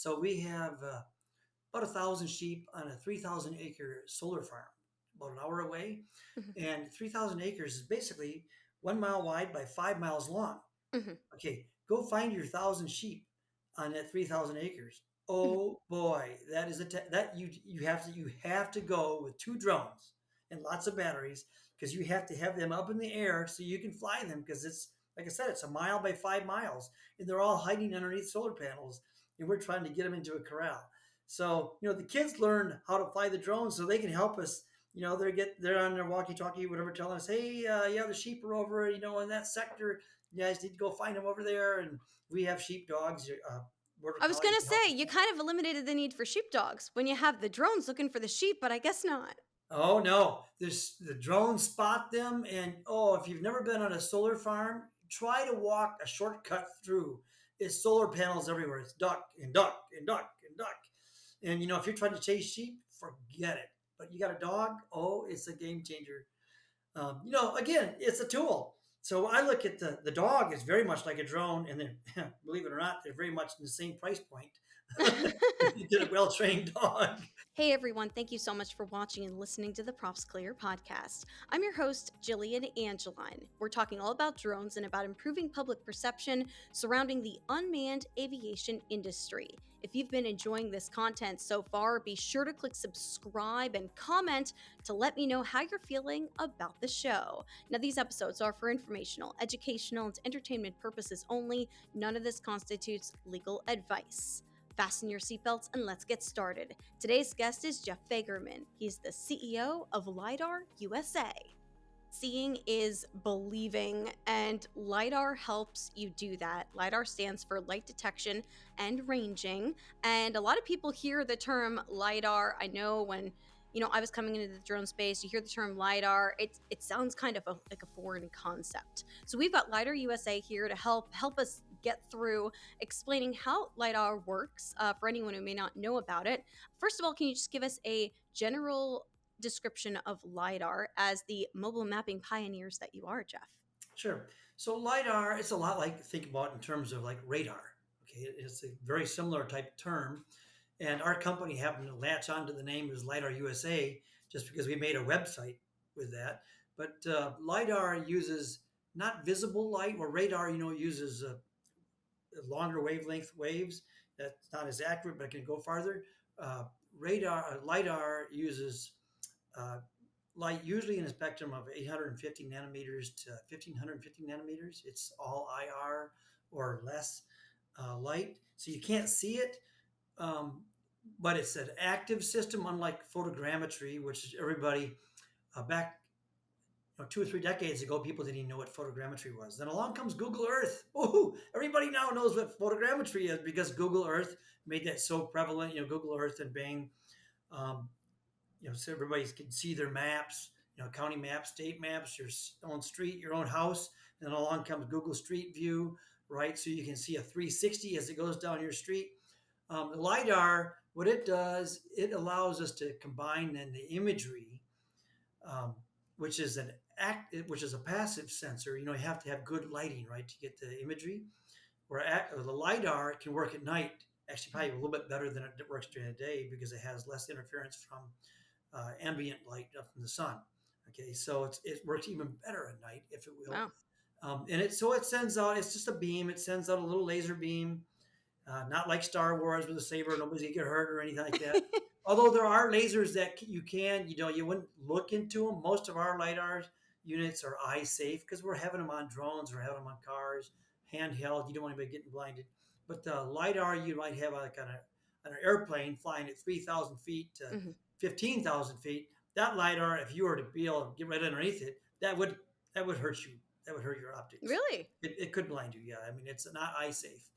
So we have about 1,000 sheep on a 3,000 acre solar farm, about an hour away. Mhm. And 3,000 acres is basically 1 mile wide by 5 miles long. Mhm. Okay, go find your 1,000 sheep on that 3,000 acres. Mhm. Oh boy, that is that you have to go with two drones and lots of batteries because you have to have them up in the air so you can fly them because it's like I said, it's 1 mile by 5 miles and they're all hiding underneath solar panels and we're trying to get them into a corral. So the kids learn how to fly the drones so they can help us. They're on their walkie-talkie, whatever, telling us, "Hey, yeah, the sheep are over, in that sector. You guys need to go find them over there." And we have sheep dogs, border I was collies gonna to help say, us. you kind of eliminated the need for sheepdogs when you have the drones looking for the sheep, but I guess not. Oh no, there's the drones spot them, and if you've never been on a solar farm, try to walk a shortcut through. It's solar panels everywhere. It's duck and duck and duck and duck. And if you're trying to chase sheep, forget it. But you got a dog, it's a game changer. Again, it's a tool. So I look at the dog is very much like a drone, and then believe it or not, they're very much in the same price point. If you get a well trained dog. Hey everyone, thank you so much for watching and listening to the Props Clear podcast. I'm your host, Jillian Angeline. We're talking all about drones and about improving public perception surrounding the unmanned aviation industry. If you've been enjoying this content so far, be sure to click subscribe and comment to let me know how you're feeling about the show. Now, these episodes are for informational, educational, and entertainment purposes only. None of this constitutes legal advice. Fasten your seatbelts and let's get started. Today's guest is Jeff Fagerman. He's the CEO of LiDAR USA. Seeing is believing, and LiDAR helps you do that. LiDAR stands for light detection and ranging, and a lot of people hear the term LiDAR. I know when I was coming into the drone space, you hear the term LiDAR, it sounds kind of like a foreign concept. So we've got LiDAR USA here to help us get through explaining how LiDAR works for anyone who may not know about it. First of all, can you just give us a general description of LiDAR as the mobile mapping pioneers that you are, Jeff? Sure. So LiDAR, it's a lot like think about in terms of like radar. Okay, it's a very similar type term. And our company happened to latch onto the name as LiDAR USA just because we made a website with that. But LiDAR uses not visible light, where radar, uses longer wavelength waves. That's not as accurate, but it can go farther. LiDAR uses light usually in a spectrum of 850 nanometers to 1550 nanometers. It's all IR or less light, so you can't see it. But it's an active system, unlike photogrammetry, which is everybody back 2 or 3 decades ago, people didn't even know what photogrammetry was. Then along comes Google Earth. Oh, everybody now knows what photogrammetry is because Google Earth made that so prevalent. Google Earth and Bing. Um, so everybody can see their maps. County maps, state maps, your own street, your own house, and then along comes Google Street View, right? So you can see a 360 as it goes down your street. The LiDAR, what it does, it allows us to combine then the imagery, um, which is which is a passive sensor. You have to have good lighting, right, to get the imagery. Where the LiDAR can work at night, actually probably a little bit better than it works during the day because it has less interference from ambient light up from the sun. Okay, so it works even better at night, if it will. Wow. And it sends out. It's just a beam. It sends out a little laser beam. Not like Star Wars with a saber, nobody's gonna get hurt or anything like that. Although there are lasers that you wouldn't look into them. Most of our LiDAR units are eye safe because we're having them on drones, we're having them on cars, handheld. You don't want anybody getting blinded. But the LiDAR you might have like on an airplane flying at 3,000 feet to Mhm. 15,000 feet. That LiDAR, if you were to be able to get right underneath it, that would hurt you. That would hurt your optics. Really? It could blind you. Yeah, I mean it's not eye safe.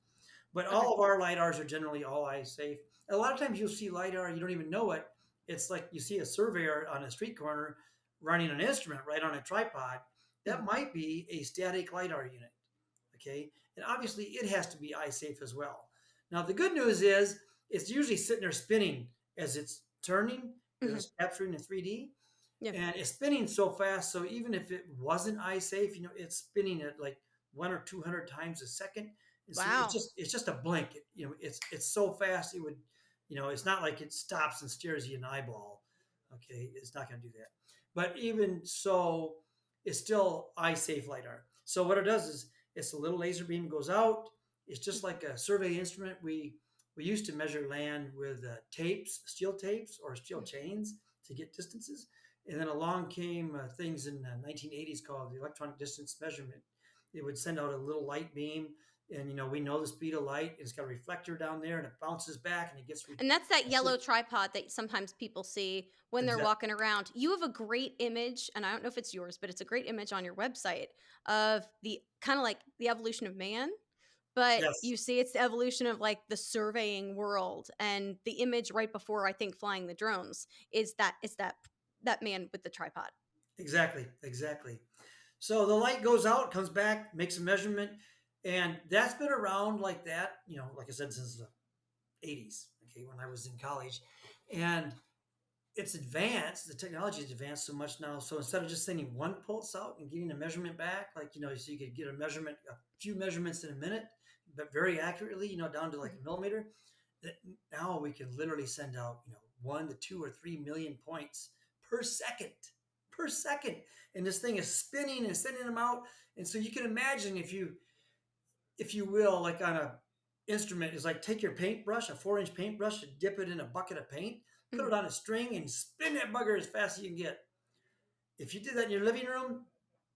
But Okay. all of our LiDARs are generally all eye safe. And a lot of times you'll see LiDAR, you don't even know it. It's like you see a surveyor on a street corner running an instrument right on a tripod. That Mhm. might be a static LiDAR unit. Okay. And obviously it has to be eye safe as well. Now, the good news is it's usually sitting there spinning as it's turning because Mhm. it's capturing in 3D. Yeah. And it's spinning so fast. So even if it wasn't eye safe, it's spinning at like 100 or 200 times a second. So Wow. it's just a blink. It's so fast it would, it's not like it stops and stares you in the eyeball. Okay, it's not going to do that. But even so, it's still eye safe lidar. So what it does is it's a little laser beam goes out. It's just like a survey instrument. We used to measure land with tapes, steel tapes, or steel chains to get distances. And then along came things in the 1980s called the electronic distance measurement. It would send out a little light beam, and we know the speed of light. It's got a reflector down there, and it bounces back, and it gets And that's that reflected. yellow tripod that sometimes people see when they're Exactly. walking around. You have a great image, and I don't know if it's yours, but it's a great image on your website of the kind of like the evolution of man, but Yes. you see it's the evolution of like the surveying world. And the image right before I think flying the drones is that man with the tripod. Exactly. Exactly. So the light goes out, comes back, makes a measurement, and that's been around like that. Like I said, since the 80s. Okay, when I was in college, and it's advanced. The technology is advanced so much now. So instead of just sending one pulse out and getting a measurement back, like so you could get a few measurements in a minute, but very accurately, down to like Mhm. a millimeter. That now we can literally send out, 1 to 2 or 3 million points per second, and this thing is spinning and sending them out. And so you can imagine if you will, like on a instrument, is like take your paintbrush, a 4-inch paintbrush, and dip it in a bucket of paint, put Mhm. it on a string, and spin that bugger as fast as you can get. If you did that in your living room,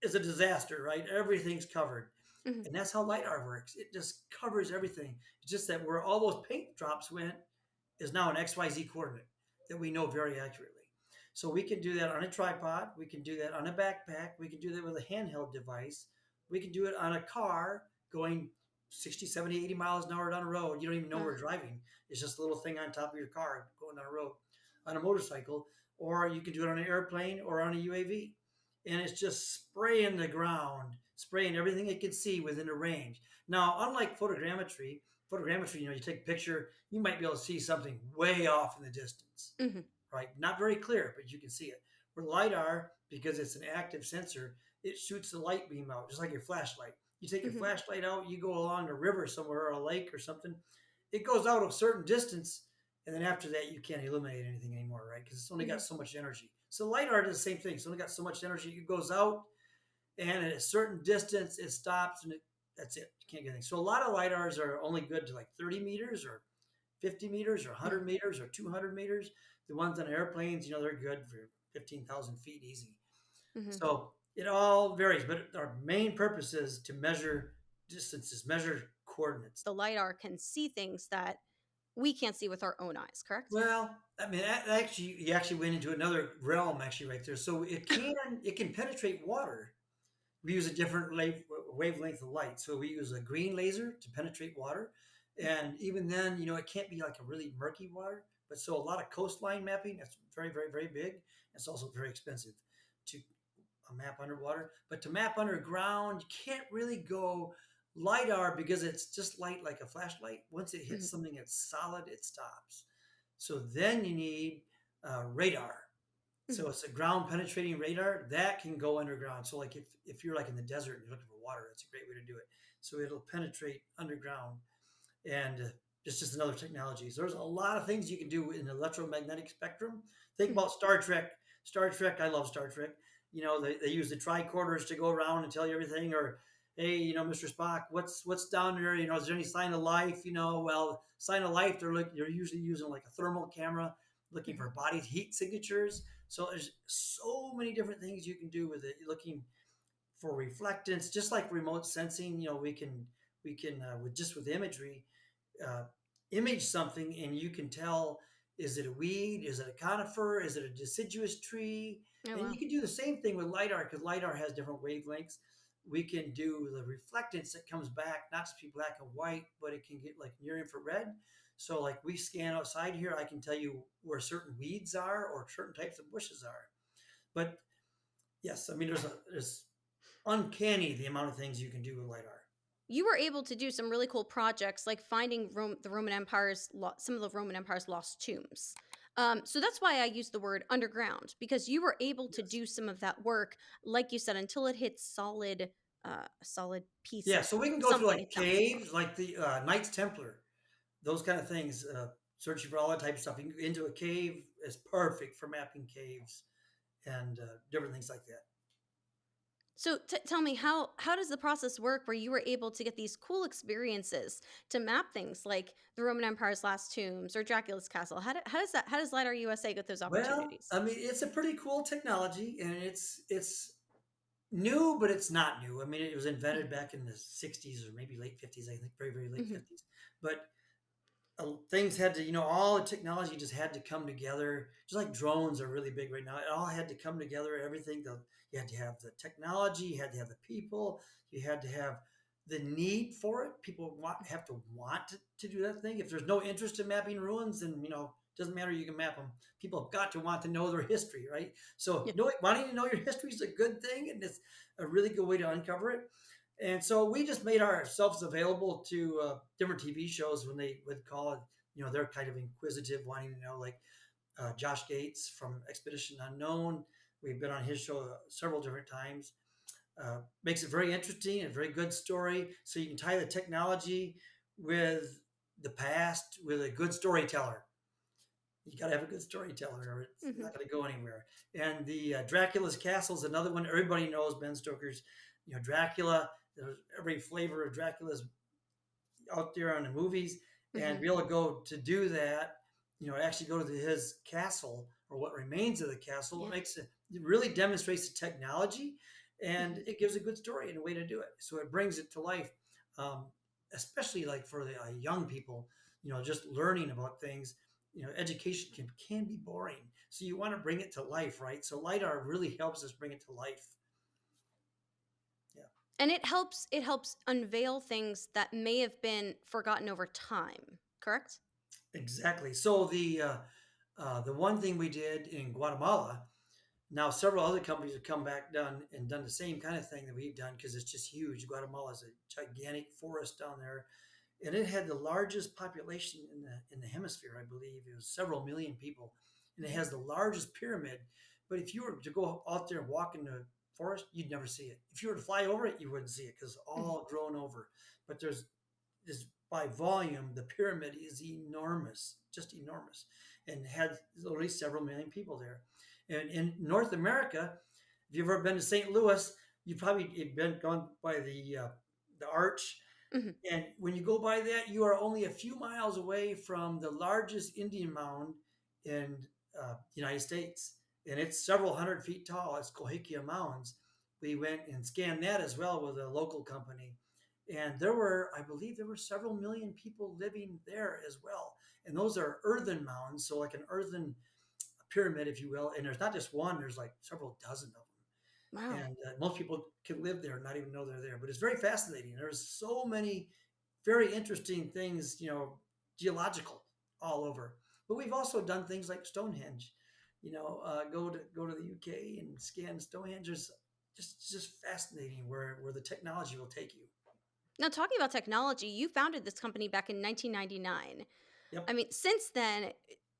it's a disaster, right? Everything's covered. Mhm. And that's how LiDAR works. It just covers everything. It's just that where all those paint drops went is now an XYZ coordinate that we know very accurately. So we can do that on a tripod. We can do that on a backpack. We can do that with a handheld device. We can do it on a car going 60, 70, 80 miles an hour down the road. You don't even know Wow. we're driving. It's just a little thing on top of your car going down the road on a motorcycle. Or you can do it on an airplane or on a UAV. And it's just spraying the ground, spraying everything it can see within a range. Now, unlike photogrammetry, you take a picture, you might be able to see something way off in the distance, Mhm. right? Not very clear, but you can see it. Where LiDAR, because it's an active sensor, it shoots the light beam out, just like your flashlight. You take your Mhm. flashlight out, you go along a river somewhere or a lake or something, it goes out a certain distance, and then after that, you can't illuminate anything anymore, right? Because it's only got Mhm. so much energy. So LiDAR does the same thing. It's only got so much energy. It goes out, and at a certain distance, it stops, and that's it. You can't get anything. So a lot of LiDARs are only good to like 30 meters or 50 meters or Mhm. 100 meters or 200 meters. The ones on airplanes, they're good for 15,000 feet easy. Mhm. So it all varies, but our main purpose is to measure distances, measure coordinates. The LiDAR can see things that we can't see with our own eyes, correct? Well, I mean, actually, you actually went into another realm actually right there. So it can penetrate water. We use a different wavelength of light. So we use a green laser to penetrate water. And even then, it can't be like a really murky water. But so a lot of coastline mapping, that's very, very, very big. It's also very expensive to map underwater. But to map underground, you can't really go LiDAR because it's just light like a flashlight. Once it hits Mhm. something that's solid, it stops. So then you need radar. So Mhm. it's a ground penetrating radar that can go underground. So like if you're like in the desert and you're looking for water, that's a great way to do it. So it'll penetrate underground, and it's just another technology. So there's a lot of things you can do in the electromagnetic spectrum. Think Mhm. about Star Trek. Star Trek, I love Star Trek. They use the tricorders to go around and tell you everything. Or hey, Mr. Spock, what's down there? Is there any sign of life? Well, sign of life. They're usually using like a thermal camera, looking Mhm. for body heat signatures. So there's so many different things you can do with it. Looking for reflectance, just like remote sensing. We can with imagery, uh, image something, and you can tell, is it a weed, is it a conifer, is it a deciduous tree. Oh, And you wow. can do the same thing with LiDAR, because LiDAR has different wavelengths. We can do the reflectance that comes back, not just be black and white, but it can get like near infrared. So like we scan outside here, I can tell you where certain weeds are or certain types of bushes are. But yes, I mean there's uncanny the amount of things you can do with LiDAR. You were able to do some really cool projects like finding the Roman Empire's some of the Roman Empire's lost tombs. So that's why I use the word underground, because you were able to Yes. do some of that work, like you said, until it hits solid a solid piece Yeah, of so we can go through something. like It sounds like. caves, like the Knights Templar, those kind of things. Searching for all that type of stuff. You can go into a cave is perfect for mapping caves and different things like that. So tell me, how does the process work where you were able to get these cool experiences to map things like the Roman Empire's last tombs or Dracula's castle? How does LiDAR USA get those Well, opportunities? I mean, it's a pretty cool technology, and it's new, but it's not new. I mean, it was invented back in the '60s or maybe late '50s. I think very very late Hmm. '50s. But things had to, all the technology just had to come together. Just like drones are really big right now, it all had to come together. Everything, you had to have the technology, you had to have the people, you had to have the need for it. People have to want to do that thing. If there's no interest in mapping ruins, then doesn't matter. You can map them. People have got to want to know their history, right? So Yeah. wanting to know your history is a good thing, and it's a really good way to uncover it. And so we just made ourselves available to different TV shows when they would call it. They're kind of inquisitive, wanting to know, like Josh Gates from Expedition Unknown. We've been on his show several different times. Makes it very interesting and very good story. So you can tie the technology with the past with a good storyteller. You got to have a good storyteller, or it's Hmm. not going to go anywhere. And the Dracula's Castle is another one. Everybody knows Ben Stoker's, Dracula. There's every flavor of Dracula's out there on the movies, and Hmm. be able to go to do that, actually go to his castle or what remains of the castle. Yeah. It really demonstrates the technology, and Hmm. it gives a good story and a way to do it. So it brings it to life, um, especially like for the young people, just learning about things. Education can be boring, so you want to bring it to life, right? So LiDAR really helps us bring it to life. Yeah. And it helps unveil things that may have been forgotten over time. Correct. Exactly. So the one thing we did in Guatemala, now several other companies have come back done the same kind of thing that we've done because it's just huge. Guatemala is a gigantic forest down there, and it had the largest population in the hemisphere. I believe it was several million people, and it has the largest pyramid. But if you were to go out there and walk in the forest, you'd never see it. If you were to fly over it, you wouldn't see it because it's Hmm. all grown over. But there's is by volume, the pyramid is enormous, just enormous, and had literally several million people there. And in North America, if you've ever been to St. Louis, you probably been gone by the arch. Hmm. And when you go by that, you are only a few miles away from the largest Indian mound in the United States, and it's several hundred feet tall. It's Cahokia Mounds. We went and scanned that as well with a local company, and I believe, there were several million people living there as well. And those are earthen mounds, so like an earthen pyramid, if you will. And there's not just one; there's like several dozen of them. Wow. And most people can live there and not even know they're there. But it's very fascinating. There's so many very interesting things, geological all over. But we've also done things like Stonehenge. Go to the UK and scan Stonehenge. It's just fascinating where the technology will take you. Now, talking about technology, you founded this company back in 1999. I Yep. mean, since then,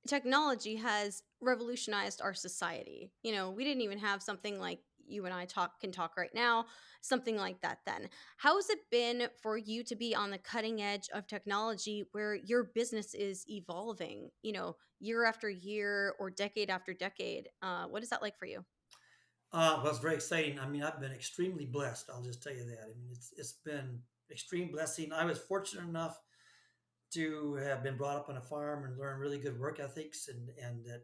technology has revolutionized our society. We didn't even have something like you and I can talk right now, something like that then. How has it been for you to be on the cutting edge of technology where your business is evolving, year after year or decade after decade? What is that like for you? Well, it's very exciting. I mean, I've been extremely blessed. I'll just tell you that. I mean, it's been extreme blessing. I was fortunate enough to have been brought up on a farm and learn really good work ethics, and that,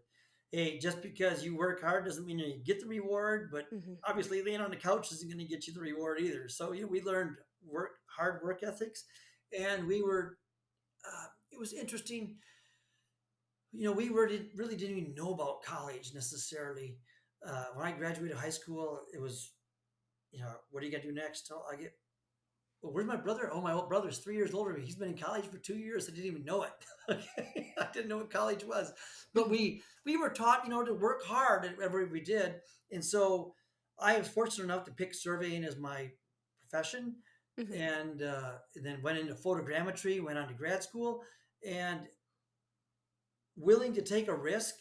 hey, just because you work hard doesn't mean you get the reward. But Hmm. obviously, laying on the couch isn't going to get you the reward either. So we learned hard work ethics, and we were. It was interesting. We really didn't even know about college necessarily. When I graduated high school, it was, what are you gonna do next? Oh, well, where's my brother? Oh, my old brother's 3 years older than me. He's been in college for 2 years. I didn't even know it. Okay, I didn't know what college was, but Hmm. we were taught, to work hard at whatever we did, and so I was fortunate enough to pick surveying as my profession, Hmm. and then went into photogrammetry, went on to grad school, and willing to take a risk,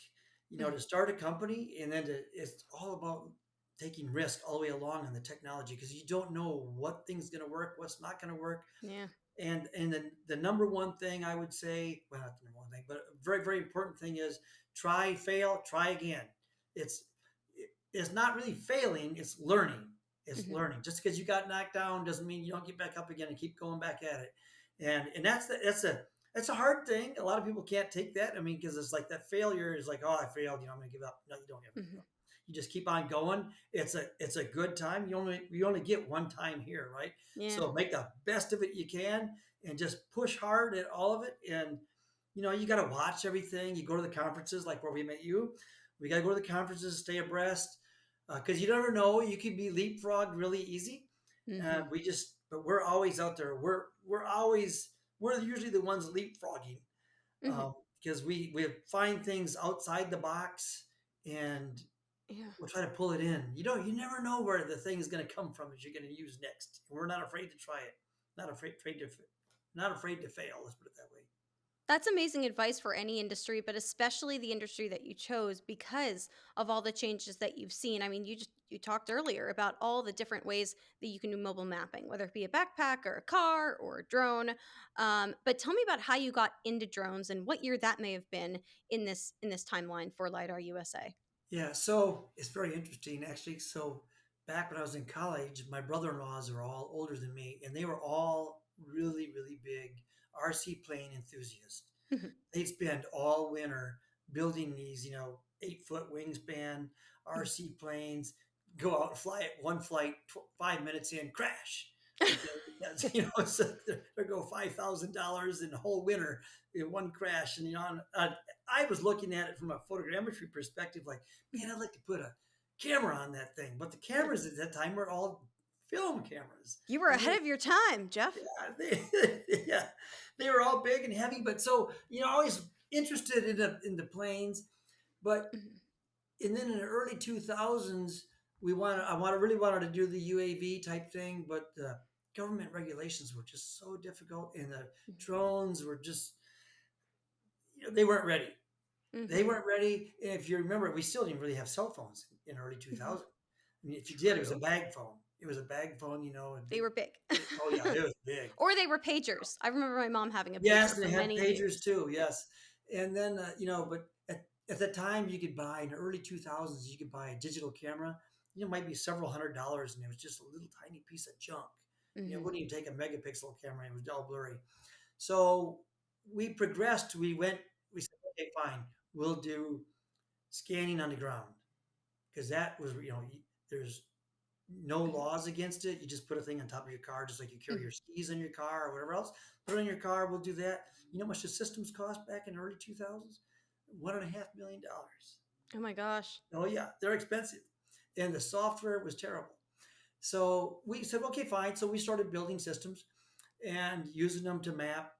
Hmm. to start a company, and then it's all about taking risk all the way along on the technology because you don't know what thing's going to work, what's not going to work. Yeah. And then the number one thing I would say, well, not the number one thing, but a very, very important thing is try, fail, try again. It's it's not really failing, it's learning. It's Hmm. learning. Just because you got knocked down doesn't mean you don't get back up again and keep going back at it. And that's a hard thing. A lot of people can't take that. I mean, because it's like that failure is like, oh, I failed, I'm gonna give up. No, you don't ever give Hmm. up. You just keep on going. It's a good time. You only get one time here, right? Yeah. So make the best of it you can and just push hard at all of it. And you got to watch everything. You go to the conferences like where we met you. We got to go to the conferences, stay abreast, because you never know. You could be leapfrogged really easy. Hmm. But we're always out there. We're usually the ones leapfrogging Hmm. because we find things outside the box and Yeah. we'll try to pull it in. You never know where the thing is going to come from that you're going to use next. We're not afraid to try it. Not afraid to fail. Let's put it that way. That's amazing advice for any industry, but especially the industry that you chose because of all the changes that you've seen. I mean, you talked earlier about all the different ways that you can do mobile mapping, whether it be a backpack or a car or a drone. But tell me about how you got into drones and what year that may have been in this timeline for LiDAR USA. Yeah, so it's very interesting actually. So back when I was in college, my brother-in-laws are all older than me, and they were all really, really big RC plane enthusiasts. Mhm. They'd spend all winter building these, 8-foot wingspan Mhm. RC planes, go out and fly it one flight, 5 minutes in, crash. Okay, because so they go $5,000 in the whole winter in one crash, and I was looking at it from a photogrammetry perspective, like, man, I'd like to put a camera on that thing, but the Yeah. cameras at that time were all film cameras, You were and ahead of your time, Jeff. yeah, they were all big and heavy, but so always interested in the planes. But Mhm. and then in the early 2000s, really wanted to do the UAV type thing, but the government regulations were just so difficult, and the Mhm. drones were just they weren't ready. They Mhm. weren't ready. And if you remember, we still didn't really have cell phones in early Mhm. 2000. I mean, if you did, it was a True. bag phone. It was a bag phone, and They were big. oh yeah, it was big. Or they were pagers. I remember my mom having a Yes, pager and they for had many pagers years. too. Yeah. Yes, and then but at the time you could buy in the early 2000s, you could buy a digital camera. It might be several $100s, and it was just a little tiny piece of junk. It Mhm. wouldn't even take a megapixel camera; it was all blurry. So we progressed. We said, okay, fine, we'll do scanning on the ground because that was there's no Mhm. laws against it. You just put a thing on top of your car, just like you carry Mhm. your skis in your car or whatever else. Put it in your car. We'll do that. You know how much the systems cost back in the early 2000s? $1.5 million. Oh my gosh. Oh yeah, they're expensive, and the software was terrible. So we said, okay, fine. So we started building systems and using them to map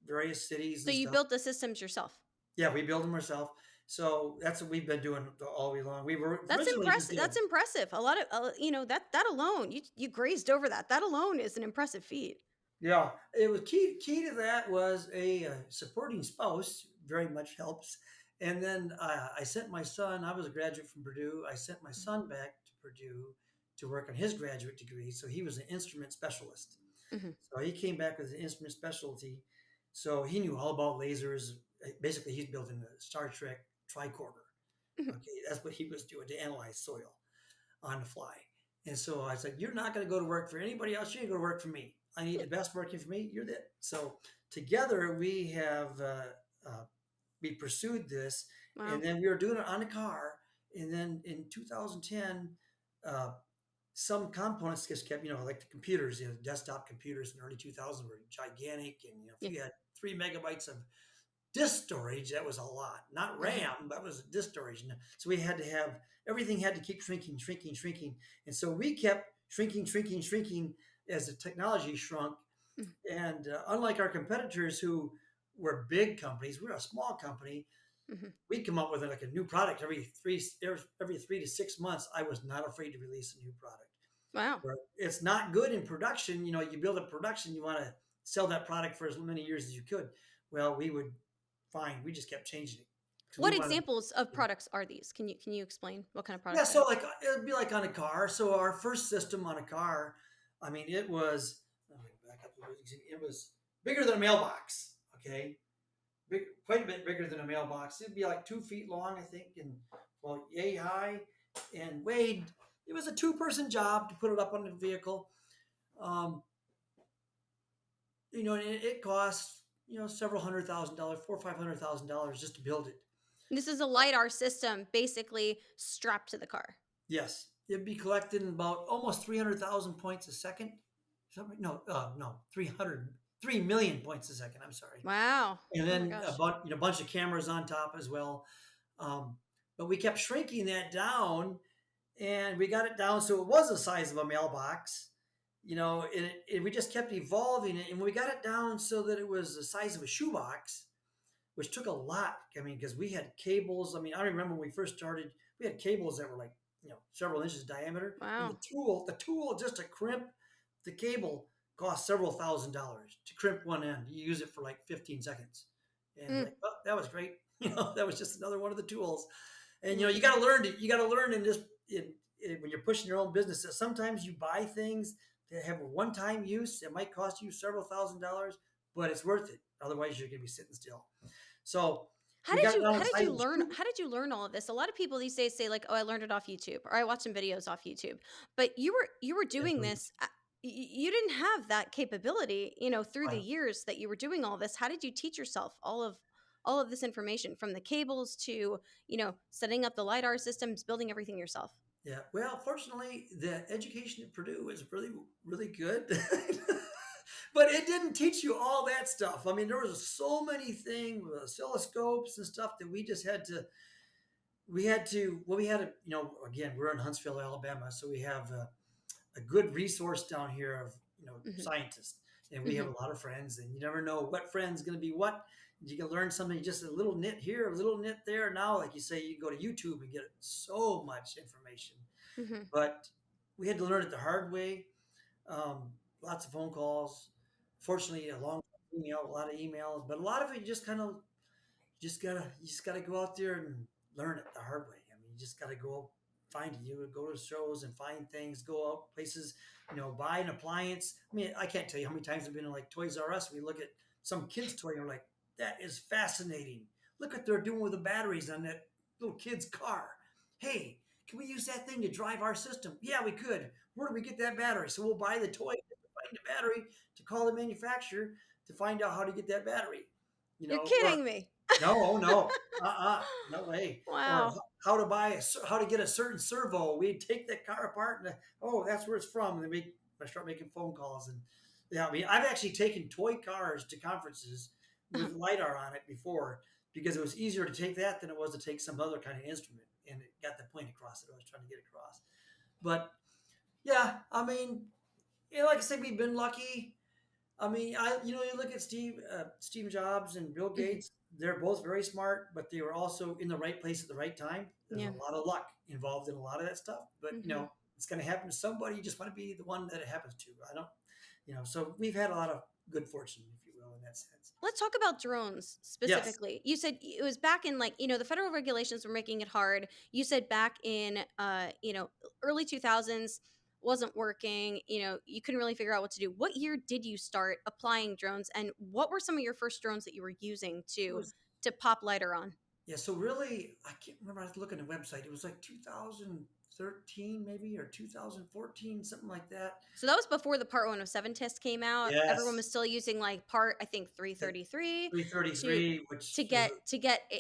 various cities So and you stuff. built the systems yourself. Yeah, we build them ourselves. So that's what we've been doing all way long. We were That's originally just impressive. doing That's impressive. A lot of that alone, you grazed over that. That alone is an impressive feat. Yeah, it was key to that was a supporting spouse very much helps. And then I sent my son. I was a graduate from Purdue. I sent my son back to Purdue to work on his graduate degree. So he was an instrument specialist. Mm-hmm. So he came back with an instrument specialty. So he knew all about lasers. Basically, he's building a Star Trek tricorder. Hmm. Okay, that's what he was doing to analyze soil on the fly. And so I said, "You're not going to go to work for anybody else. You're going to go to work for me. I need Yeah. the best working for me. You're it." So together we pursued this, Wow. and then we were doing it on a car. And then in 2010, uh, some components just kept, like the computers, desktop computers in the early 2000s were gigantic, and if Yeah. you had 3 megabytes of disk storage, that was a lot. Not RAM, that was disk storage. So we had to have everything had to keep shrinking, shrinking, shrinking. And so we kept shrinking, shrinking, shrinking as the technology shrunk. Mhm. And unlike our competitors who were big companies, we're a small company. Mhm. We come up with like a new product every 3 to 6 months. I was not afraid to release a new product. Wow. Where it's not good in production. You build a production, you want to sell that product for as many years as you could. Well, we would fine. We just kept changing it. because we What want examples of to. products are these? Can you explain what kind of Yeah, products they so are? like it'd be like on a car. So our first system on a car, I mean, it was back up a little bit. It was bigger than a mailbox. Okay, quite a bit bigger than a mailbox. It'd be like 2 feet long, I think, and well, yay high, and weighed. It was a two-person job to put it up on the vehicle. Um, and it cost several $100,000, $400,000 or $500,000 just to build it. This is a LiDAR system basically strapped to the car. Yes, it'd be collecting about almost 300,000 points a second. Something, no, 3 million points a second. I'm sorry. Wow. And Oh my then gosh. a bunch of cameras on top as well. But we kept shrinking that down, and we got it down so it was the size of a mailbox. We just kept evolving it, and we got it down so that it was the size of a shoebox, which took a lot. I mean, because we had cables. I mean, I remember when we first started, we had cables that were like, several inches diameter. And Wow. the tool just to crimp the cable cost several $1,000s to crimp one end. You use it for like 15 seconds. And Mm, like, oh, that was great. That was just another one of the tools. And, mm. you got to learn in this, when you're pushing your own business, that sometimes you buy things that have a one-time use. It might cost you several $1,000s, but it's worth it. Otherwise, you're going to be sitting still. So How we did got it you down how the did size you of a learn shoe. how did you learn all of this? A lot of people these days say like, "Oh, I learned it off YouTube," or "I watched some videos off YouTube." But you were doing this you didn't have that capability, through the Right. years that you were doing all this. How did you teach yourself all of this information from the cables to, setting up the LiDAR systems, building everything yourself? Yeah. Well, fortunately, the education at Purdue is really, really good. But it didn't teach you all that stuff. I mean, there was so many things with oscilloscopes and stuff that again, we're in Huntsville, Alabama. So we have a good resource down here of Mhm. scientists, and we have Mhm. a lot of friends, and you never know what friend's going to be what. You can learn something, just a little nit here, a little nit there. Now, like you say, you can go to YouTube and get so much information, Mhm. but we had to learn it the hard way. Lots of phone calls, fortunately a long email, a lot of emails, but a lot of it you just kind of you just gotta go out there and learn it the hard way. I mean, you just gotta go find it. You go to shows and find things, go out places, buy an appliance. I mean, I can't tell you how many times I've been in like Toys R Us. We look at some kid's toy and we're like, that is fascinating. Look what they're doing with the batteries on that little kid's car. Hey, can we use that thing to drive our system? Yeah, we could. Where do we get that battery? So we'll buy the toy, find the battery, to call the manufacturer to find out how to get that battery. You're Or kidding me. no, oh no, no way. Or Wow. how to get a certain servo. We'd take that car apart and oh, that's where it's from. And then I start making phone calls, and yeah, I mean, I've actually taken toy cars to conferences with LiDAR on it before because it was easier to take that than it was to take some other kind of instrument, and it got the point across that I was trying to get across. But yeah, I mean, like I said, we've been lucky. I mean, you look at Steve Jobs and Bill Mhm. Gates. They're both very smart, but they were also in the right place at the right time. There's a Yeah. lot of luck involved in a lot of that stuff, but Mhm. it's going to happen to somebody. You just want to be the one that it happens to. I don't, So we've had a lot of good fortune, if you will, in that sense. Let's talk about drones Yes. specifically. You said it was back in like, the federal regulations were making it hard. You said back in early 2000s wasn't working, you couldn't really figure out what to do. What year did you start applying drones, and what were some of your first drones that you were using It to was pop lighter on? Yeah, so really, I can't remember. I was looking at the website. It was like 2013, maybe, or 2014, something like that. So that was before the Part 107 test came out. Everyone Yes, was still using like Part, I think, the 333 to 333, to which was get to get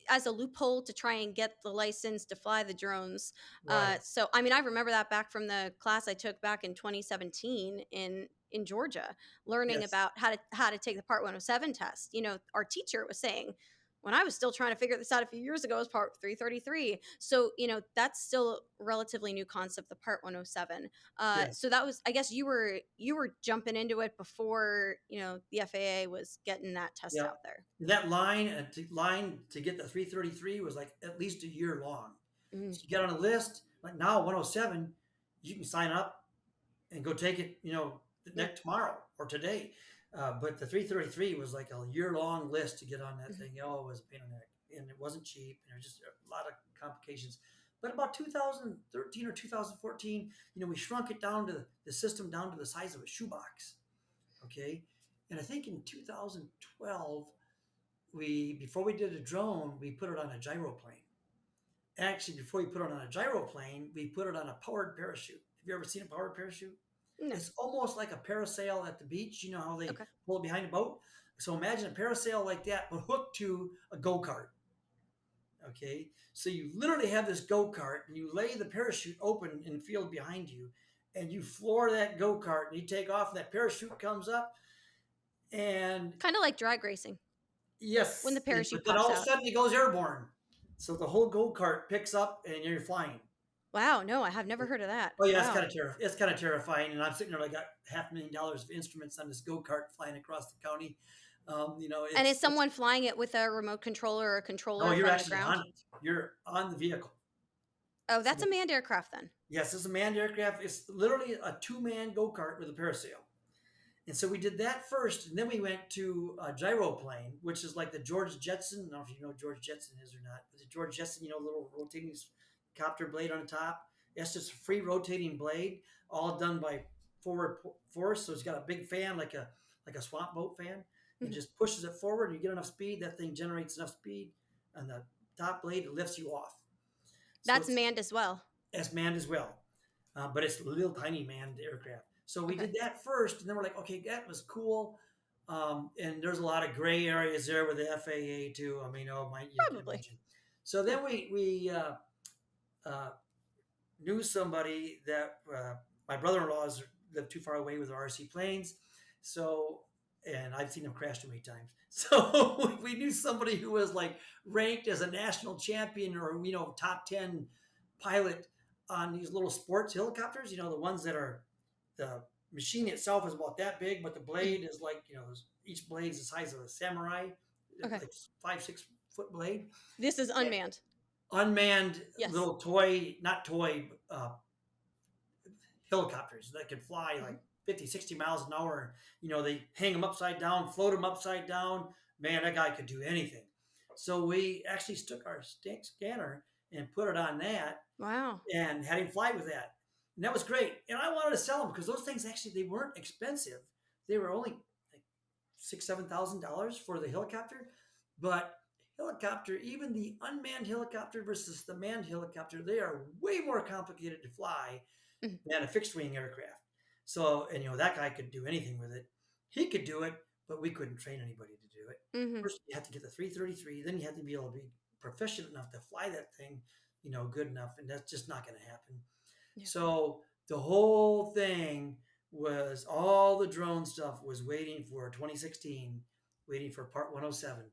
as a loophole to try and get the license to fly the drones. right. So I mean, I remember that back from the class I took back in 2017 in Georgia, learning Yes, about how to take the Part 107 test. Our teacher was saying, when I was still trying to figure this out a few years ago, it was Part 333. So, that's still a relatively new concept, the Part 107. yeah, So that was, I guess, you were jumping into it before, the FAA was getting that test yeah. out there. That line to get the 333 was like at least a year long. Mm, So you get on a list. Like now, 107, you can sign up and go take it. The yeah. next tomorrow or today. But the 333 was like a year-long list to get on that thing. Oh, it was a pain in the neck, and it wasn't cheap, and there was just a lot of complications. But about 2013 or 2014, we shrunk it down to the system down to the size of a shoebox. Okay, and I think in 2012, before we did a drone, we put it on a gyroplane. Actually, before we put it on a gyroplane, we put it on a powered parachute. Have you ever seen a powered parachute? No. It's almost like a parasail at the beach. You know how they Okay. pull it behind a boat? So imagine a parasail like that, but hooked to a go-kart. Okay. So you literally have this go-kart and you lay the parachute open in the field behind you and you floor that go-kart and you take off and that parachute comes up and Kind of like drag racing when the yes, but parachute then pops all of a out. sudden it goes airborne. So the whole go-kart picks up and you're flying. Wow, no, I have never heard of that. Oh yeah, Wow. it's kind of terrifying. And I'm sitting there, I got $500,000 of instruments on this go-kart flying across the county. And is It's someone flying it with a remote controller or a no, controller you're from the actually on ground? it. You're on the vehicle. Oh, So that's a manned aircraft then. yes, it's a manned aircraft. It's literally a two-man go-kart with a parasail. And so we did that first, and then we went to a gyroplane, which is like the George Jetson. I don't know if you know what George Jetson is or not. The George Jetson, little rotating copter blade on the top. It's just a free rotating blade, all done by forward force. So it's got a big fan, like a swamp boat fan, and Mhm. just pushes it forward. And you get enough speed, that thing generates enough speed, and the top blade it lifts you off. So That's manned as well. it's manned as well, but it's a little tiny manned aircraft. So we Okay. did that first, and then we're like, okay, that was cool. And there's a lot of gray areas there with the FAA too. I mean, you can Probably. imagine. So Yeah. then we uh, knew somebody that my brother-in-laws live too far away with their RC planes, so and I've seen them crash too many times. So we knew somebody who was like ranked as a national champion or top 10 pilot on these little sports helicopters. The ones that are the machine itself is about that big, but the Mhm. blade is like each blade is the size of a samurai, Okay. like 5-6 foot blade. This is unmanned. Unmanned Yes. little toy, not toy, helicopters that could fly Mhm. like 50, 60 miles an hour. They hang them upside down, float them upside down. Man, that guy could do anything. So we actually took our scanner and put it on that Wow. and had him fly with that. And that was great. And I wanted to sell them because those things actually, they weren't expensive. They were only like $6,000-7,000 for the helicopter. But helicopter, even the unmanned helicopter versus the manned helicopter, they are way more complicated to fly Mhm. than a fixed wing aircraft. So, and that guy could do anything with it. He could do it, but we couldn't train anybody to do it. Mhm. First, you have to get the 333, then you have to be able to be proficient enough to fly that thing, good enough, and that's just not going to happen. Yeah. So the whole thing was all the drone stuff was waiting for 2016, waiting for part 107.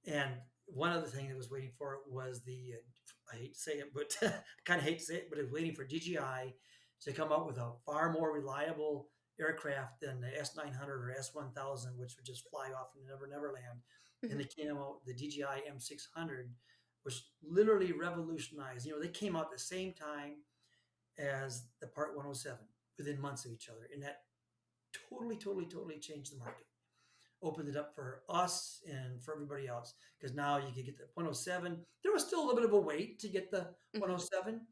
And one other thing that was waiting for it was I hate to say it, but I kind of hate to say it, but it was waiting for DJI to come up with a far more reliable aircraft than the S900 or S1000, which would just fly off in Neverland. And Mhm. they came out with the DJI M600, which literally revolutionized. They came out at the same time as the Part 107 within months of each other. And that totally changed the market. Opened it up for us and for everybody else because now you could get the 107. There was still a little bit of a wait to get the Mhm. 107,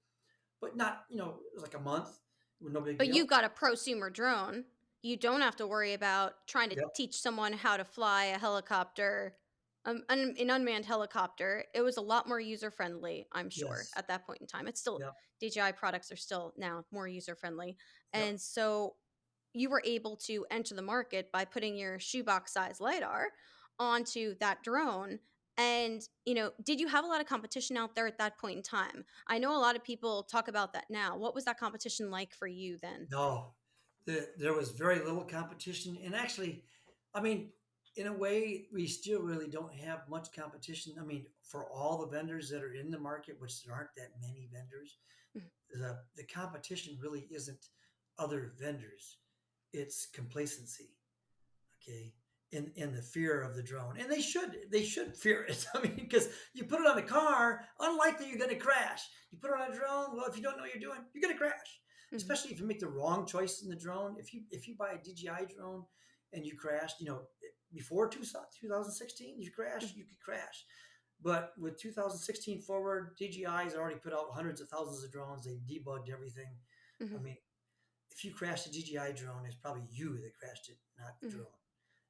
but not, it was like a month with no big But deal. you've got a prosumer drone. You don't have to worry about trying to Yep. teach someone how to fly a helicopter, an unmanned helicopter. It was a lot more user friendly, I'm sure, Yes. at that point in time. It's still Yep. DJI products are still now more user friendly, Yep. and so you were able to enter the market by putting your shoebox size lidar onto that drone. And did you have a lot of competition out there at that point in time? I know a lot of people talk about that now. What was that competition like for you then? No, there was very little competition. And actually, I mean, in a way, we still really don't have much competition. I mean, for all the vendors that are in the market, which there aren't that many vendors, Mhm. the competition really isn't other vendors. It's complacency. Okay. In the fear of the drone, and they should fear it. I mean, because you put it on a car, unlikely you're going to crash. You put it on a drone, well, if you don't know what you're doing, you're going to crash. Mhm. Especially if you make the wrong choice in the drone. If you buy a DJI drone and you crashed, before 2016, you crashed, Mhm. you could crash. But with 2016 forward, DJI has already put out hundreds of thousands of drones. They debugged everything. I Mhm. mean, if you crashed a DJI drone, it's probably you that crashed it, not the Mhm. drone.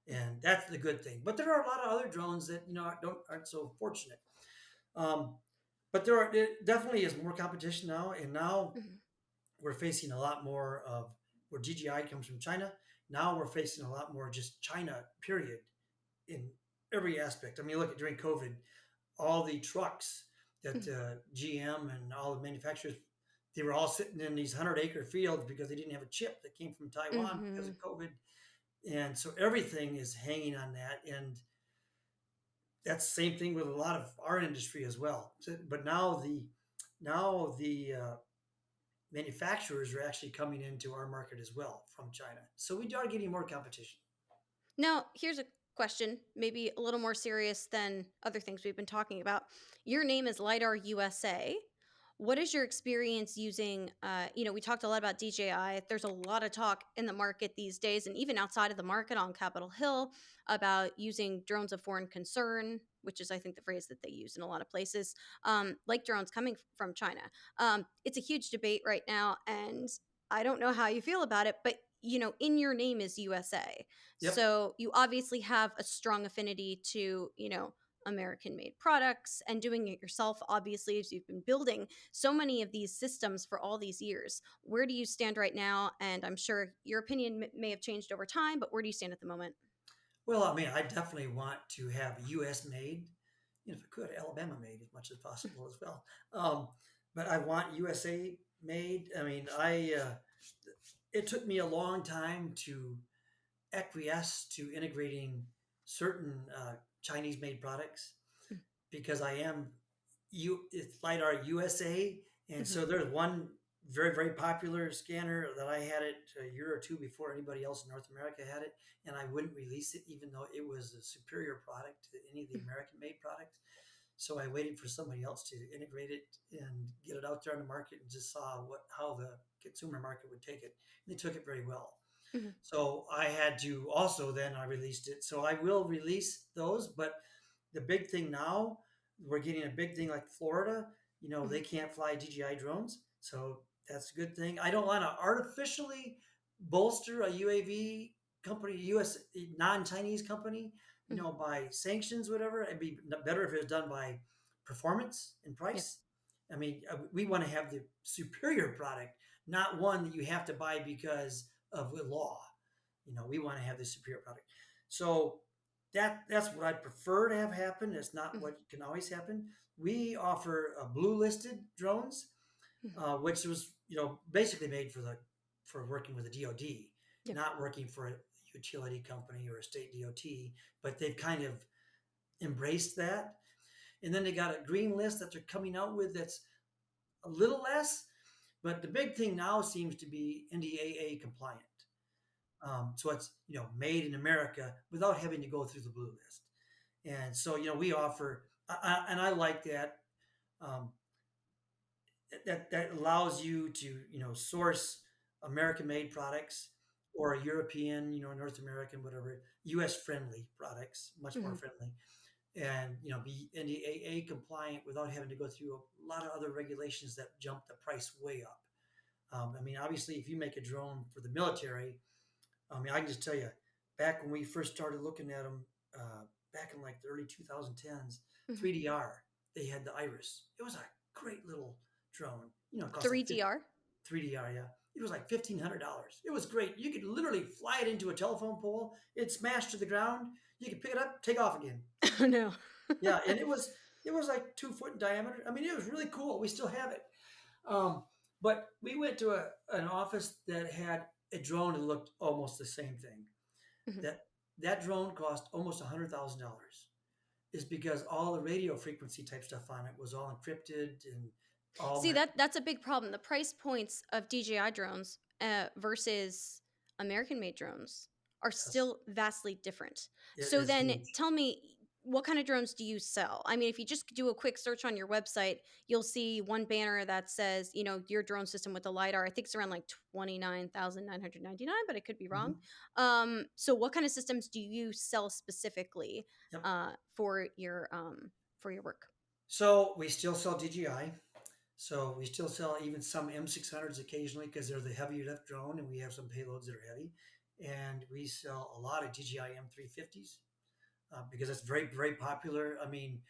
And that's the good thing. But there are a lot of other drones that aren't so fortunate. Um, but there definitely is more competition now, and now Mhm. we're facing a lot more of where DJI comes from China. Now we're facing a lot more just China, period, in every aspect. I mean, look at during COVID, all the trucks that Mhm. GM and all the manufacturers, they were all sitting in these 100-acre fields because they didn't have a chip that came from Taiwan because of Mhm. COVID. And so everything is hanging on that. And that's the same thing with a lot of our industry as well. But now the manufacturers are actually coming into our market as well from China. So we are getting more competition. Now, here's a question, maybe a little more serious than other things we've been talking about. Your name is LiDAR USA. What is your experience using? We talked a lot about DJI. There's a lot of talk in the market these days, and even outside of the market on Capitol Hill, about using drones of foreign concern, which is, I think, the phrase that they use in a lot of places, like drones coming from China. It's a huge debate right now, and I don't know how you feel about it, but in your name is USA. Yep. So you obviously have a strong affinity to, American made products and doing it yourself, obviously, as you've been building so many of these systems for all these years. Where do you stand right now? And I'm sure your opinion may have changed over time, but where do you stand at the moment? Well, I mean, I definitely want to have U.S. made, if I could, Alabama made as much as possible as well. Um, but I want USA made. I mean, it took me a long time to acquiesce to integrating certain Chinese made products because I am it's LiDAR USA, and Mm-hmm. so there's one very very popular scanner that I had it a year or two before anybody else in North America had it, and I wouldn't release it even though it was a superior product to any of the American made products. So I waited for somebody else to integrate it and get it out there on the market, and just saw how the consumer market would take it. And they took it very well. Mm-hmm. So I had to also then I released it. So I will release those, but the big thing now, we're getting a big thing like Florida. Mm-hmm. They can't fly DJI drones, so that's a good thing. I don't want to artificially bolster a UAV company, U.S. non-Chinese company, Mm-hmm. by sanctions, whatever. It'd be better if it was done by performance and Yep. price. I mean, we want to have the superior product, not one that you have to buy because of the law. We want to have the superior product. So that's what I'd prefer to have happen. It's not Mm-hmm. what can always happen. We offer blue listed drones, Mm-hmm. which was basically made for working with the DoD, Yep. not working for a utility company or a state DOT. But they've kind of embraced that, and then they got a green list that they're coming out with that's a little less. But the big thing now seems to be NDAA compliant. So it's made in America without having to go through the blue list. And so we offer, and I like that. Um, that allows you to source American-made products or European, North American, whatever, U.S. friendly products, much more Mm-hmm. friendly, and be NDAA compliant without having to go through a lot of other regulations that jump the price way up. I mean, obviously, if you make a drone for the military, I mean, I can just tell you, back when we first started looking at them, back in like the early 2010s, Mm-hmm. 3DR, they had the Iris. It was a great little drone. It cost like 3DR. 3DR, yeah. It was like $1,500. It was great. You could literally fly it into a telephone pole. It smashed to the ground. You could pick it up, take off again. Oh, no. Yeah, and it was like 2 foot in diameter. I mean, it was really cool. We still have it. Um, but we went to an office that had a drone that looked almost the same thing. Mhm. That drone cost almost $100,000. Is because all the radio frequency type stuff on it was all encrypted and all See, meant. that's a big problem. The price points of DJI drones versus American made drones are Yes, still vastly different. it So is then huge. tell me, what kind of drones do you sell? I mean, if you just do a quick search on your website, you'll see one banner that says, your drone system with the LiDAR. I think it's around like 29,999, but I could be wrong. Mhm. So what kind of systems do you sell specifically Yep. for your work? So we still sell DJI. So we still sell even some M600s occasionally because they're the heavy lift drone, and we have some payloads that are heavy. And we sell a lot of DJI M350s because it's very, very popular. I mean,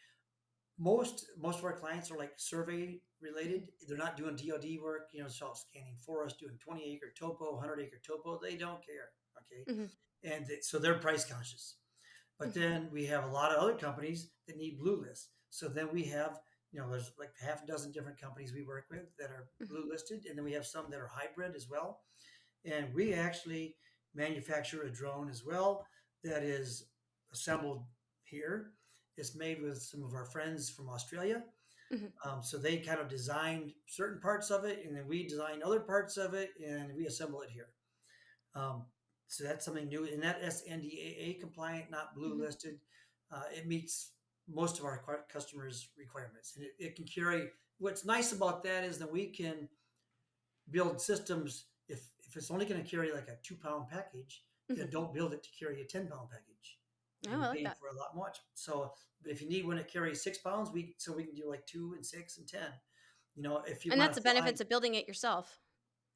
most of our clients are like survey related. They're not doing DoD work, self scanning forest, doing 20-acre topo, 100-acre topo. They don't care. Okay, Hmm. and so they're price conscious. But Hmm. then we have a lot of other companies that need blue lists. So then we have, there's like half a dozen different companies we work with that are Hmm. blue listed, and then we have some that are hybrid as well. And we actually manufacture a drone as well that is assembled here. It's made with some of our friends from Australia. Hmm. So they kind of designed certain parts of it, and then we design other parts of it, and we assemble it here. Um, so that's something new, and that is NDAA compliant, not blue Hmm. listed. It meets most of our customers' requirements, and it can carry. What's nice about that is that we can build systems. If it's only going to carry like a 2 pound package, Hmm. then don't build it to carry a 10 pound package. Oh, You'll I be like paying that. for a lot much. So, but if you need one that carries 6 pounds, we can do like 2 and 6 and 10. If you And want that's to the fly. benefits of building it yourself.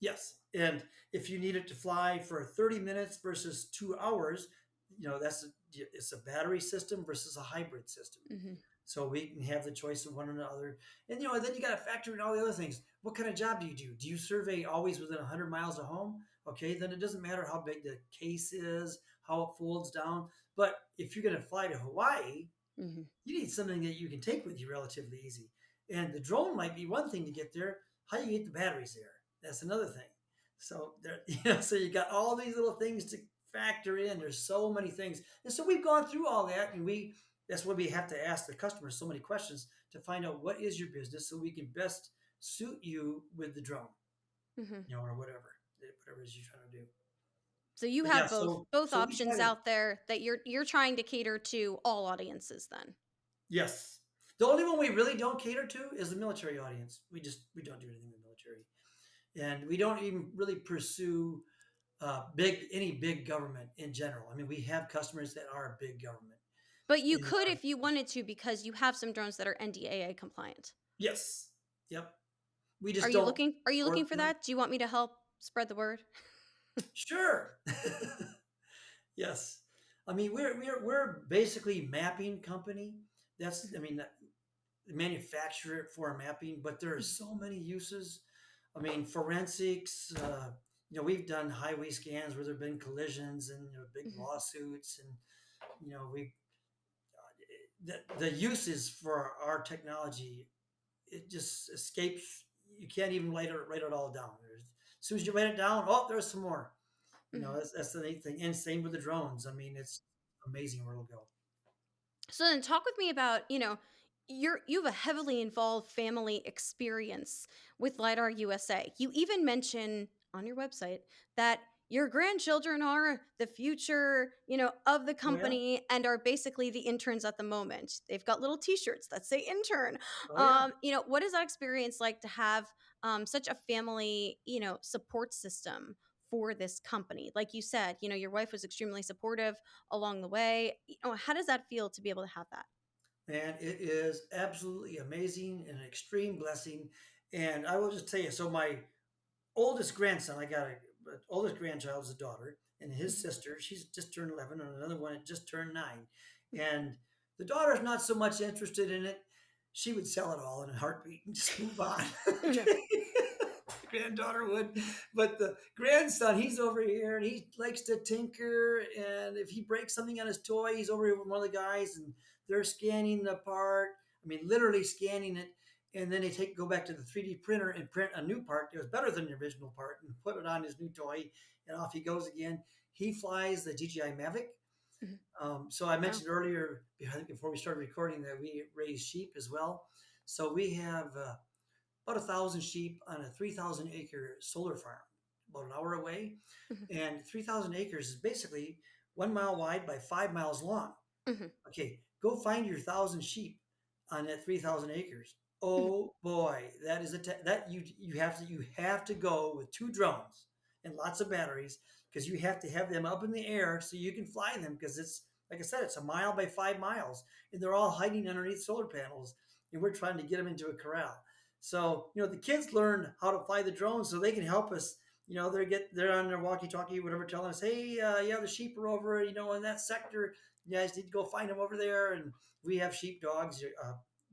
Yes, and if you need it to fly for 30 minutes versus 2 hours, it's a battery system versus a hybrid system. Hmm. So we can have the choice of one or another. And then you got to factor in all the other things. What kind of job do you do? Do you survey always within 100 miles of home? Okay, then it doesn't matter how big the case is, how it folds down. But if you're going to fly to Hawaii, Hmm. you need something that you can take with you relatively easy. And the drone might be one thing to get there. How you get the batteries there? That's another thing. So there, so you got all these little things to factor in. There's so many things, and so we've gone through all that, and that's why we have to ask the customers so many questions to find out what is your business, so we can best suit you with the drone, Hmm. or whatever it is you're trying to do. So you But yeah, have both so both so we try options to. out there that you're trying to cater to all audiences then. Yes. The only one we really don't cater to is the military audience. We don't do anything with the military, and we don't even really pursue any big government in general. I mean, we have customers that are big government. But you In could our, if you wanted to because you have some drones that are NDAA compliant. yes, yep. We Are just you don't looking work for them. that? Do you want me to help spread the word? Sure. Yes. I mean, we're basically mapping company. That's I Mhm. mean, manufacture it for mapping, but there are Mhm. so many uses. I mean, forensics. We've done highway scans where there've been collisions and big Mhm. lawsuits, and we the uses for our technology, it just escapes. You can't even write it all down. As soon as you write it down, oh, there's some more. Mhm. That's the neat thing. And same with the drones. I mean, it's amazing where it'll go. So then talk with me about, you have a heavily involved family experience with LiDAR USA. You even mention on your website that your grandchildren are the future, of the Oh yeah. company and are basically the interns at the moment. They've got little t-shirts that say intern. Oh yeah. What is that experience like to have such a family, support system for this company? Like you said, your wife was extremely supportive along the way. How does that feel to be able to have that? And it is absolutely amazing and an extreme blessing. And I will just tell you, so my oldest grandson, I got oldest grandchild is a daughter, and his Mhm. sister, she's just turned 11, and another one that just turned 9. And the daughter's not so much interested in it. She would sell it all in a heartbeat and just move on. Yeah. Okay. The granddaughter would, but the grandson, he's over here and he likes to tinker. And if he breaks something on his toy, he's over here with one of the guys, and they're scanning the part. I mean, literally scanning it, and then they go back to the 3D printer and print a new part that was better than the original part and put it on his new toy, and off he goes again. He flies the DJI Mavic. Mhm. So I Wow. mentioned earlier, I think before we started recording, that we raise sheep as well. So we have about 1,000 sheep on a 3,000-acre solar farm, about an hour away, Mhm. and 3,000 acres is basically 1 mile wide by 5 miles long. Mhm. Okay, go find your 1,000 sheep on that 3,000 acres. Oh boy, that is that you have to go with 2 drones and lots of batteries because you have to have them up in the air so you can fly them because it's like I said, it's a mile by 5 miles and they're all hiding underneath solar panels and we're trying to get them into a corral. So the kids learn how to fly the drones so they can help us. They're on their walkie-talkie, whatever, telling us, hey, yeah, the sheep are over, in that sector. You guys need to go find them over there. And we have sheep dogs,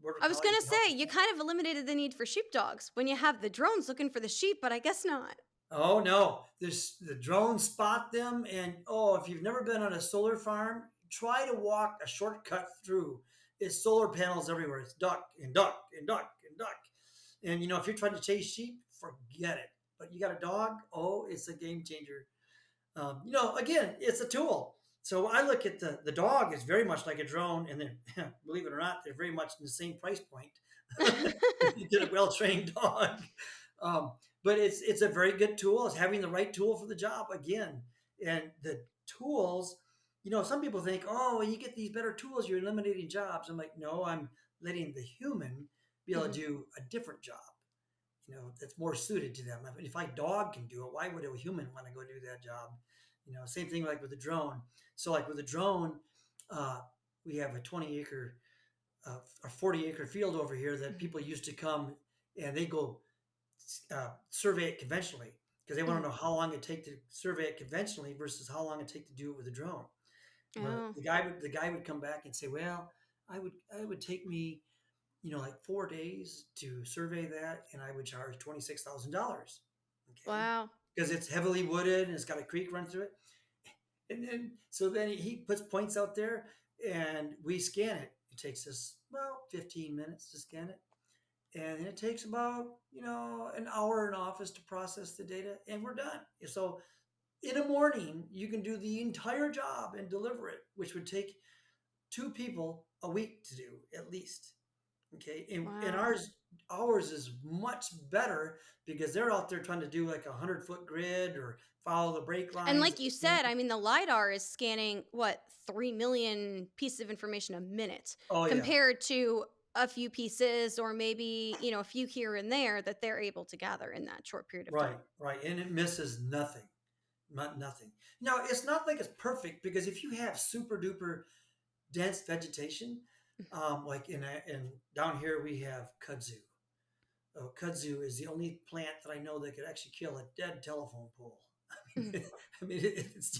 border I was collies gonna to help say, us. you kind of eliminated the need for sheepdogs when you have the drones looking for the sheep, but I guess not. Oh no, the drones spot them, and if you've never been on a solar farm, try to walk a shortcut through. It's solar panels everywhere. It's duck and duck and duck and duck. And if you're trying to chase sheep, forget it. But you got a dog, it's a game changer. Again, it's a tool. So I look at the dog is very much like a drone, and then believe it or not, they're very much in the same price point. If you get a well trained dog, um, but it's a very good tool. It's having the right tool for the job again, and the tools. Some people think, when you get these better tools, you're eliminating jobs. I'm like, no, I'm letting the human be able to Mhm. do a different job. That's more suited to them. If a dog can do it, why would a human want to go do that job? Same thing like with the drone. So like with the drone, uh, we have a 20-acre or 40-acre field over here that Mhm. people used to come and they go survey it conventionally because they want Mhm. to know how long it take to survey it conventionally versus how long it take to do it with a drone. But Oh, the guy would come back and say, well, I would take me like 4 days to survey that, and I would charge $26,000. Okay, wow. because it's heavily wooded and it's got a creek run through it. And then he puts points out there, and we scan it. It takes us about 15 minutes to scan it, and it takes about an hour in office to process the data, and we're done. So in a morning, you can do the entire job and deliver it, which would take 2 people a week to do at least. Okay, and Wow. ours is much better because they're out there trying to do like 100-foot grid or follow the brake And lines. like you said, I mean, the LiDAR is scanning, what, 3 million pieces of information a minute Oh yeah, compared to a few pieces or maybe, a few here and there that they're able to gather in that short period of right, time. right, and it misses nothing, not nothing. Now it's not like it's perfect because if you have super duper dense vegetation, like in down here we have kudzu. Kudzu is the only plant that I know that could actually kill a dead telephone pole. Mhm. I mean, it's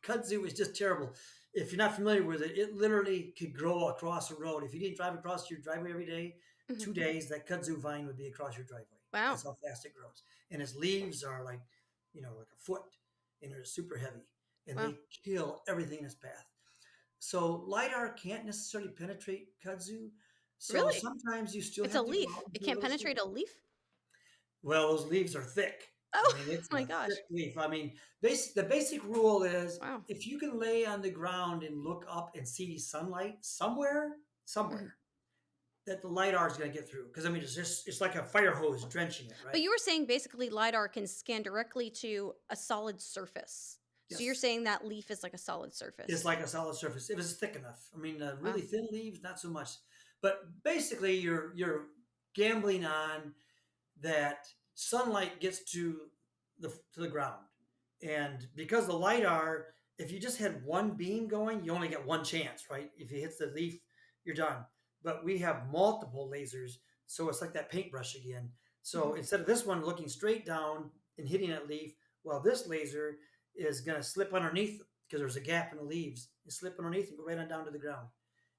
kudzu is just terrible. If you're not familiar with it, it literally could grow across a road. If you didn't drive across your driveway every day, Mhm. 2 days that kudzu vine would be across your driveway. Wow. That's how fast it grows, and its leaves are like, like a foot, and they're super heavy, and Wow. they kill everything in its path. So lidar can't necessarily penetrate kudzu. So Really? sometimes you still It's a have to go leaf. out and It do a can't little penetrate survey. a leaf? Well, those leaves are thick. I Oh mean, it's my a thick gosh. leaf. I mean, the basic rule is Wow. if you can lay on the ground and look up and see sunlight somewhere, Mhm. that the lidar is going to get through. Because I mean, it's like a fire hose drenching it, But right? you were saying basically LiDAR can scan directly to a solid surface. So you're Yes, saying that leaf is like a solid it's surface. like a solid surface if it's thick enough. I mean, Wow. really thin leaves, not so much. But basically, you're gambling on that sunlight gets to the ground. And because the lidar, if you just had one beam going, you only get one chance, right? If it hits the leaf, you're done. But we have multiple lasers, so it's like that paintbrush again. So Mhm. instead of this one looking straight down and hitting that leaf, well, this laser is going to slip underneath because there's a gap in the leaves and slip underneath and go right on down to the ground.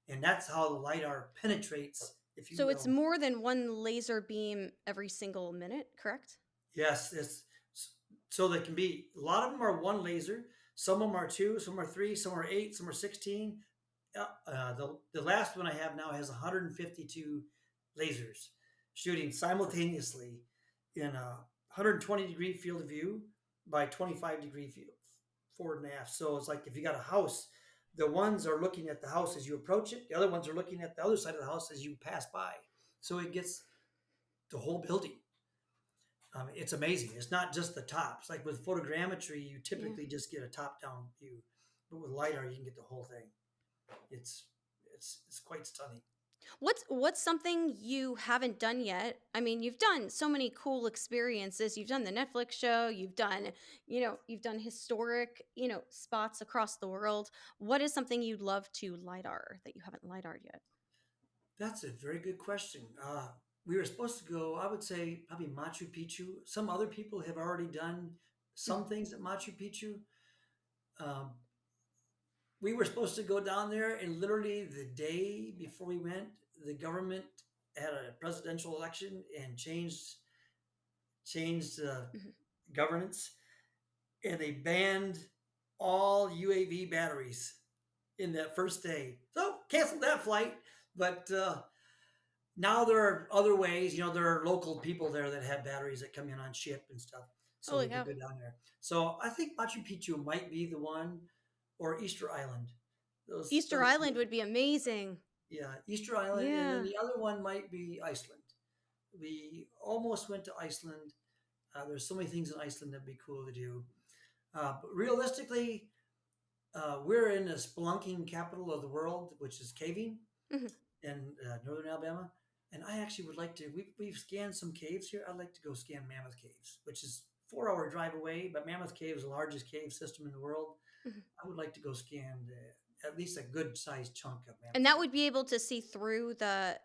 And that's how the lidar penetrates, if you So it's will. more than one laser beam every single minute, correct? Yes, it's so there can be a lot of them are one laser. Some of them are two, some are three, some are eight, some are 16. The last one I have now has 152 lasers shooting simultaneously in a 120-degree field of view by 25-degree field, forward and aft. So it's like if you got a house, the ones are looking at the house as you approach it. The other ones are looking at the other side of the house as you pass by. So it gets the whole building. It's amazing. It's not just the tops. Like with photogrammetry, you Yeah. typically just get a top-down view, but with lidar, you can get the whole thing. It's It's quite stunning. What's something you haven't done yet? I mean, you've done so many cool experiences. You've done the Netflix show, you've done historic, spots across the world. What is something you'd love to LiDAR that you haven't LiDAR'd yet? That's a very good question. We were supposed to go, I would say, probably Machu Picchu. Some other people have already done Mhm, some things at Machu Picchu. Um, we were supposed to go down there, and literally the day before we went, the government had a presidential election and changed mhm. governance, and they banned all UAV batteries in that first day. So canceled that flight, but now there are other ways. There are local people there that have batteries that come in on ship and stuff, so Holy we could cow. go down there. So I think Machu Picchu might be the one, or Easter Island. Easter Those Island would be amazing. Yeah, Easter Island, and then Yeah. the other one might be Iceland. We almost went to Iceland. There's so many things in Iceland that'd be cool to do. But realistically, we're in the spelunking capital of the world, which is caving Mhm. in northern Alabama. And I actually would like to. We've scanned some caves here. I'd like to go scan Mammoth Caves, which is 4 hour drive away. But Mammoth Cave is the largest cave system in the world. Mhm. I would like to go scan at least a good sized chunk of And Mammoth that Cave. would be able to see through the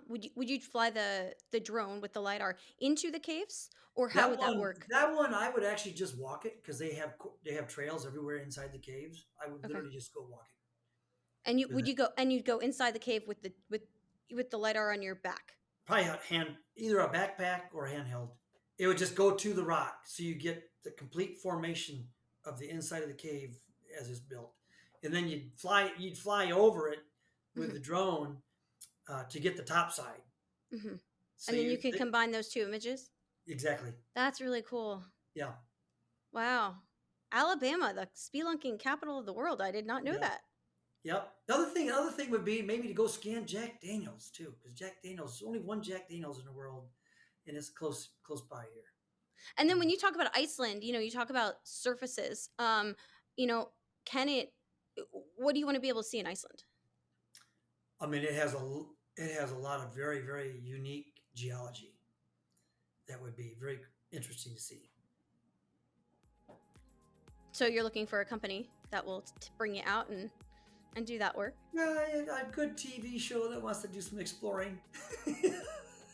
would you fly the drone with the LiDAR into the caves, or how That would that one, work? that one, I would actually just walk it because they have trails everywhere inside the caves. I would Okay. literally just go walk it And you with would it. you go and you'd go inside the cave with the LiDAR on your back. Probably either a backpack or a handheld. It would just go to the rock, so you get the complete formation of the inside of the cave as it's built, and then you'd fly over it with Mhm, the drone to get the top side. mhm. So And then you can combine those 2 images? exactly, That's really cool. yeah, Wow. Alabama, the spelunking capital of the world. I did not know yeah. that. Yep. The other thing would be maybe to go scan Jack Daniels too, because Jack Daniels, there's only one Jack Daniels in the world, and it's close by here. And then You when know, you talk about Iceland, you talk about surfaces. You know, can it what do you want to be able to see in Iceland? I mean, it has a lot of very very unique geology that would be very interesting to see. So you're looking for a company that will bring you out and do that work. Yeah, a good TV show that wants to do some exploring.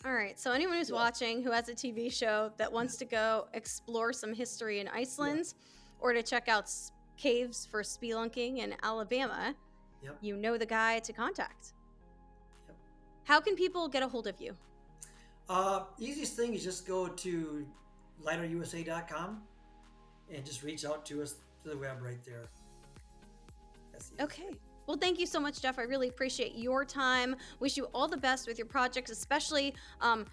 All right. So anyone who's Yeah, watching who has a TV show that wants to go explore some history in yeah, Iceland or to check out caves for spelunking in Alabama, yep, you know the guy to contact. yep. How can people get a hold of you? Easiest thing is just go to LiDARUSA.com and just reach out to us to the web right there. That's the easiest way. Okay. Well, thank you so much, Jeff. I really appreciate your time. Wish you all the best with your projects, especially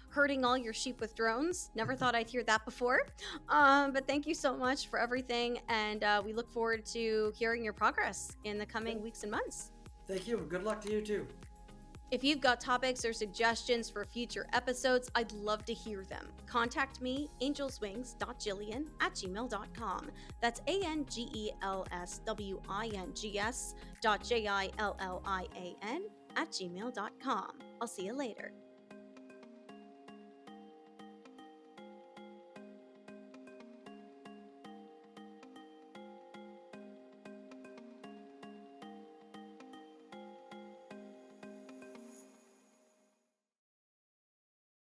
herding all your sheep with drones. Never thought I'd hear that before. But thank you so much for everything. And we look forward to hearing your progress in the coming weeks and months. Thank you. Good luck to you too. If you've got topics or suggestions for future episodes, I'd love to hear them. Contact me, angelswings.jillian@gmail.com. That's ANGELSWINGS.JILLIAN@gmail.com. I'll see you later.